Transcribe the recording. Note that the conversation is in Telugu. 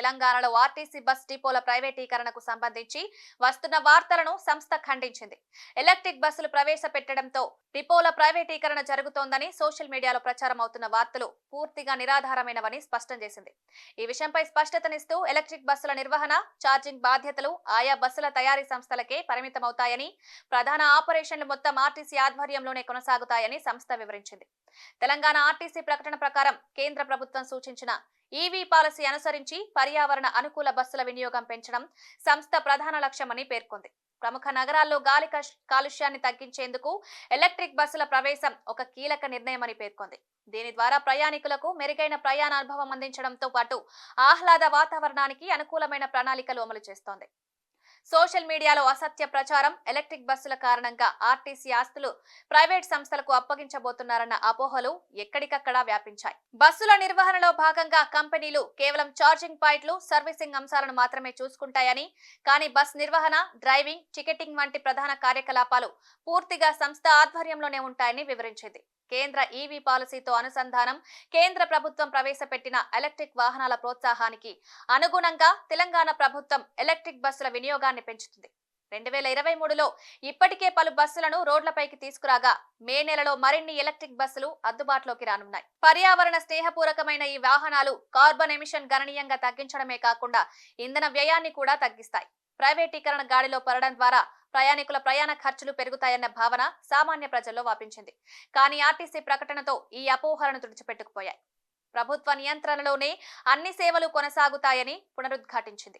తెలంగాణలో ఆర్టీసీ బస్ డిపోల ప్రైవేటీకరణకు సంబంధించి వస్తున్న వార్తలను సంస్థ ఖండించింది. ఎలక్ట్రిక్ బస్సులు ప్రవేశపెట్టడంతో డిపోల ప్రైవేటీకరణ జరుగుతోందని సోషల్ మీడియాలో ప్రచారం అవుతున్న వార్తలు పూర్తిగా నిరాధారమైనవని స్పష్టం చేసింది. ఈ విషయంపై స్పష్టతనిస్తూ ఎలక్ట్రిక్ బస్సుల నిర్వహణ, ఛార్జింగ్ బాధ్యతలు ఆయా బస్సుల తయారీ సంస్థలకే పరిమితమవుతాయని, ప్రధాన ఆపరేషన్లు మొత్తం ఆర్టీసీ ఆధ్వర్యంలోనే కొనసాగుతాయని సంస్థ వివరించింది. తెలంగాణ ఆర్టీసీ ప్రకటన ప్రకారం కేంద్ర ప్రభుత్వం సూచించిన ఈవీ పాలసీ అనుసరించి పర్యావరణ అనుకూల బస్సుల వినియోగం పెంచడం సంస్థ ప్రధాన లక్ష్యమని పేర్కొంది. ప్రముఖ నగరాల్లో గాలి కాలుష్యాన్ని తగ్గించేందుకు ఎలక్ట్రిక్ బస్సుల ప్రవేశం ఒక కీలక నిర్ణయమని పేర్కొంది. దీని ద్వారా ప్రయాణికులకు మెరుగైన ప్రయాణ అనుభవం అందించడంతో పాటు ఆహ్లాద వాతావరణానికి అనుకూలమైన ప్రణాళికలు అమలు చేస్తోంది. సోషల్ మీడియాలో అసత్య ప్రచారం, ఎలక్ట్రిక్ బస్సుల కారణంగా ఆర్టీసీ ఆస్తులు ప్రైవేట్ సంస్థలకు అప్పగించబోతున్నారన్న అపోహలు ఎక్కడికక్కడా వ్యాపించాయి. బస్సుల నిర్వహణలో భాగంగా కంపెనీలు కేవలం ఛార్జింగ్ పాయింట్లు, సర్వీసింగ్ అంశాలను మాత్రమే చూసుకుంటాయని, కానీ బస్ నిర్వహణ, డ్రైవింగ్, టికెటింగ్ వంటి ప్రధాన కార్యకలాపాలు పూర్తిగా సంస్థ ఆధ్వర్యంలోనే ఉంటాయని వివరించింది. కేంద్ర ఈవీ పాలసీతో అనుసంధానం, కేంద్ర ప్రభుత్వం ప్రవేశపెట్టిన ఎలక్ట్రిక్ వాహనాల ప్రోత్సాహానికి అనుగుణంగా తెలంగాణ ప్రభుత్వం ఎలక్ట్రిక్ బస్సుల వినియోగాన్ని పెంచుతుంది. 2023లో ఇప్పటికే పలు బస్సులను రోడ్లపైకి తీసుకురాగా మే నెలలో మరిన్ని ఎలక్ట్రిక్ బస్సులు అందుబాటులోకి రానున్నాయి. పర్యావరణ స్నేహపూర్వకమైన ఈ వాహనాలు కార్బన్ ఎమిషన్ గణనీయంగా తగ్గించడమే కాకుండా ఇంధన వ్యయాన్ని కూడా తగ్గిస్తాయి. ప్రైవేటీకరణ గాడిలో పడడం ద్వారా ప్రయాణికుల ప్రయాణ ఖర్చులు పెరుగుతాయన్న భావన సామాన్య ప్రజల్లో వ్యాపించింది. కానీ ఆర్టీసీ ప్రకటనతో ఈ అపోహలను తుడిచిపెట్టుకుపోయాయి. ప్రభుత్వ నియంత్రణలోనే అన్ని సేవలు కొనసాగుతాయని పునరుద్ఘాటించింది.